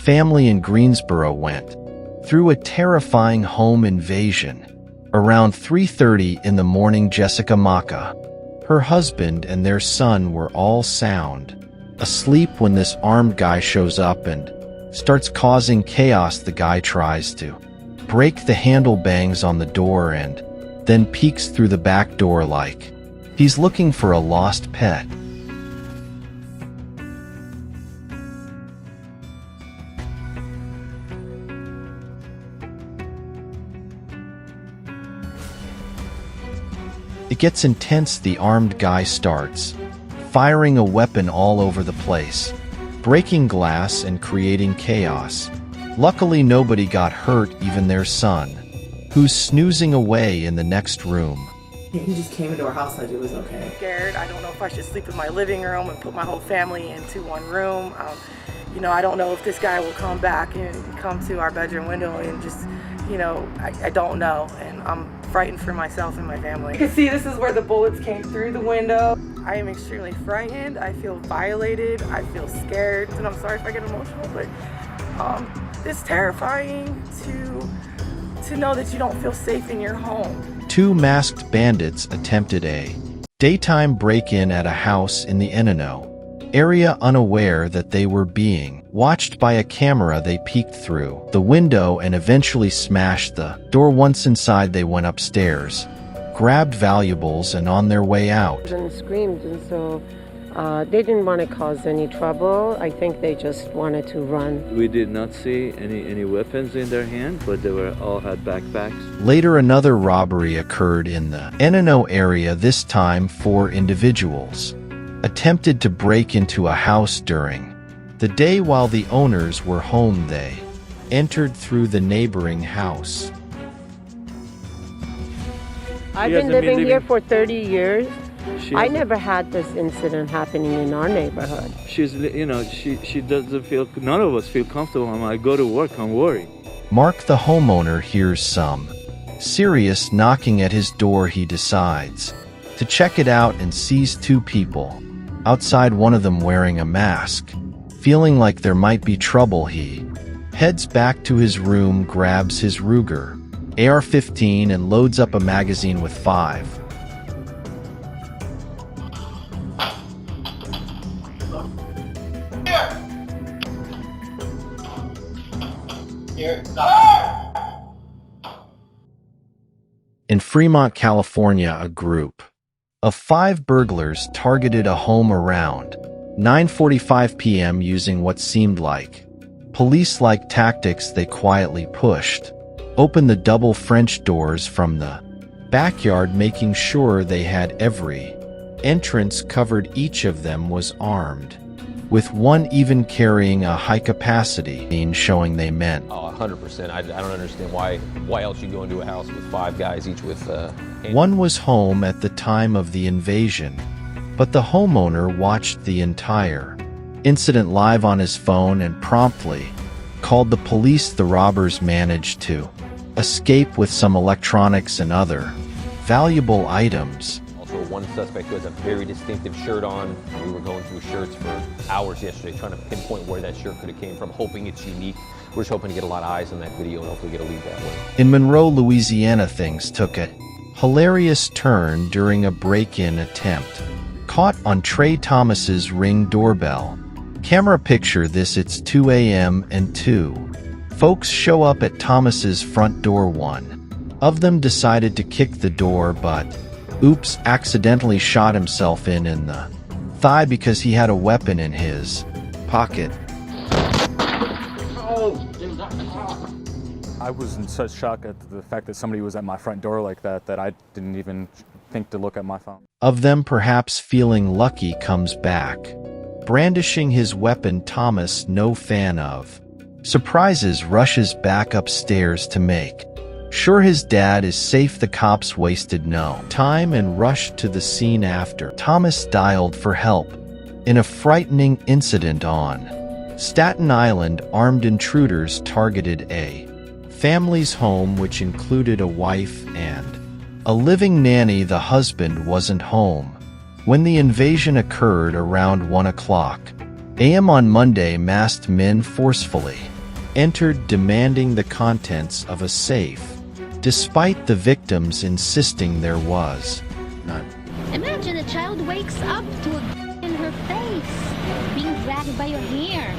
family in Greensboro went through a terrifying home invasion. Around 3:30 in the morning, Jessica Maka, her husband and their son were all sound asleep when this armed guy shows up and starts causing chaos. The guy tries to break the handle, bangs on the door, and then peeks through the back door like he's looking for a lost pet. It gets intense. The armed guy starts firing a weapon all over the place, breaking glass and creating chaos. Luckily, nobody got hurt, even their son, who's snoozing away in the next room. He just came into our house like it was okay. Scared. I don't know if I should sleep in my living room and put my whole family into one room. I don't know if this guy will come back and come to our bedroom window and just, I don't know. And I'm frightened for myself and my family. You can see this is where the bullets came through the window. I am extremely frightened. I feel violated. I feel scared. And I'm sorry if I get emotional, but it's terrifying to know that you don't feel safe in your home. Two masked bandits attempted a daytime break-in at a house in the Enino area, unaware that they were being watched by a camera. They peeked through the window and eventually smashed the door. Once inside, they went upstairs, grabbed valuables, and on their way out. And screamed, and so they didn't want to cause any trouble. I think they just wanted to run. We did not see any weapons in their hand, but they all had backpacks. Later, another robbery occurred in the Enino area. This time, 4 individuals attempted to break into a house during the day while the owners were home. They entered through the neighboring house. I've been living here for 30 years. I never had this incident happening in our neighborhood. She doesn't feel, none of us feel comfortable. I go to work, I'm worried. Mark, the homeowner, hears some serious knocking at his door. He decides to check it out and sees 2 people outside, one of them wearing a mask. Feeling like there might be trouble, he heads back to his room, grabs his Ruger AR-15 and loads up a magazine with 5. In Fremont, California, a group of 5 burglars targeted a home around 9:45 p.m. using what seemed like police-like tactics. They quietly pushed open the double French doors from the backyard, making sure they had every entrance covered. Each of them was armed, with one even carrying a high-capacity beam, showing they meant. 100%. I don't understand why else you go into a house with 5 guys, each with One was home at the time of the invasion, but the homeowner watched the entire incident live on his phone and promptly called the police. The robbers managed to escape with some electronics and other valuable items. Also, one suspect who has a very distinctive shirt on. We were going through shirts for hours yesterday, trying to pinpoint where that shirt could have came from, hoping it's unique. We're just hoping to get a lot of eyes on that video and hopefully get a lead that way. In Monroe, Louisiana, things took a hilarious turn during a break-in attempt. Caught on Trey Thomas's Ring doorbell camera. Picture this, it's 2 a.m. and 2 folks show up at Thomas's front door. One of them decided to kick the door, but oops, accidentally shot himself in the thigh because he had a weapon in his pocket. I was in such shock at the fact that somebody was at my front door like that I didn't even think to look at my phone. Of them, perhaps feeling lucky, comes back, brandishing his weapon. Thomas, no fan of surprises, rushes back upstairs to make sure his dad is safe. The cops wasted no time and rushed to the scene after Thomas dialed for help. In a frightening incident on Staten Island, armed intruders targeted a family's home, which included a wife and a living nanny. The husband wasn't home when the invasion occurred around 1 o'clock. AM on Monday, masked men forcefully entered demanding the contents of a safe, despite the victims insisting there was none. Imagine a child wakes up to a in her face, being dragged by your hair.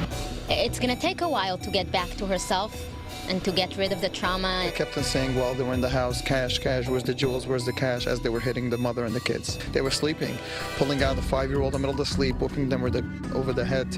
It's gonna take a while to get back to herself and to get rid of the trauma. I kept on saying while they were in the house, cash, cash, where's the jewels, where's the cash, as they were hitting the mother and the kids. They were sleeping, pulling out the 5-year-old in the middle of the sleep, whooping them over the head,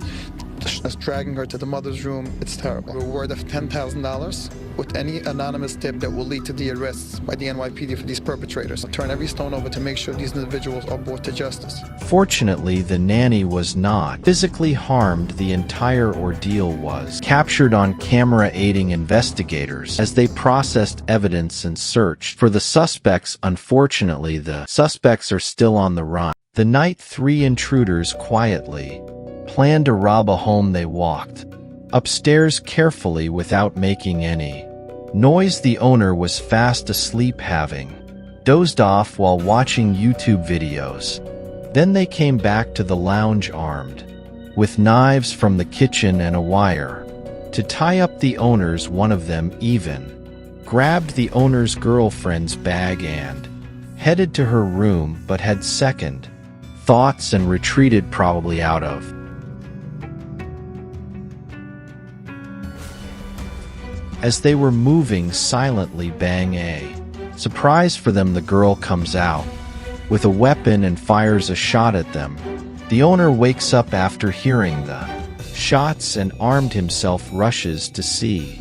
just dragging her to the mother's room. It's terrible. A reward of $10,000 with any anonymous tip that will lead to the arrests by the NYPD for these perpetrators. I'll turn every stone over to make sure these individuals are brought to justice. Fortunately, the nanny was not physically harmed. The entire ordeal was captured on camera, aiding investigators as they processed evidence and searched for the suspects. Unfortunately, the suspects are still on the run. The night 3 intruders quietly planned to rob a home. They walked upstairs carefully without making any noise. The owner was fast asleep, having dozed off while watching YouTube videos. Then they came back to the lounge armed with knives from the kitchen and a wire to tie up the owners. One of them even grabbed the owner's girlfriend's bag and headed to her room, but had second thoughts and retreated, probably out of as they were moving silently. Bang! A surprise for them, the girl comes out with a weapon and fires a shot at them. The owner wakes up after hearing the shots and, armed himself, rushes to see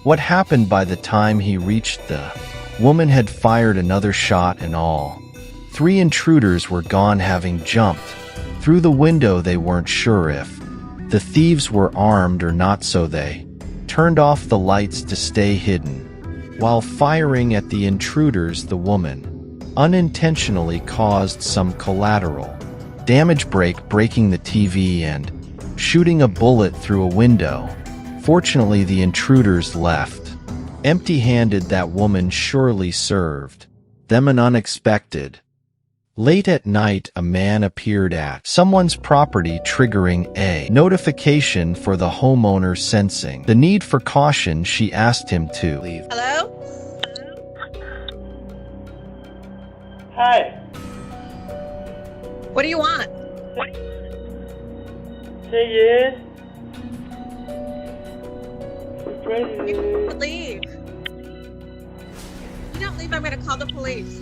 what happened. By the time he reached, the woman had fired another shot, and all 3 intruders were gone, having jumped through the window. They weren't sure if the thieves were armed or not, so they turned off the lights to stay hidden. While firing at the intruders, the woman unintentionally caused some collateral damage, breaking the TV and shooting a bullet through a window. Fortunately, the intruders left empty-handed. That woman surely served them an unexpected. Late at night, a man appeared at someone's property, triggering a notification for the homeowner. Sensing the need for caution, she asked him to leave. Hello? Hi. What do you want? Say yes. You leave. You don't leave, I'm going to call the police.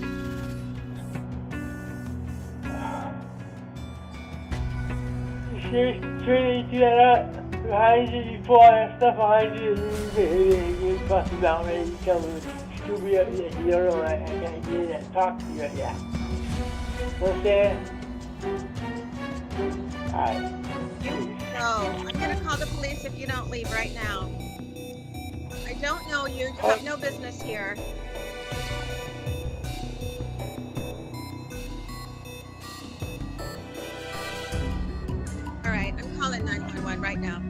She do that behind you before and stuff behind you. You fuss about me. You tell me stupid up yet. You don't know I can't get that talk to you yet. Understand? Alright. No, I'm going to call the police if you don't leave right now. I don't know you. You have no business here. All right, I'm calling 911 right now.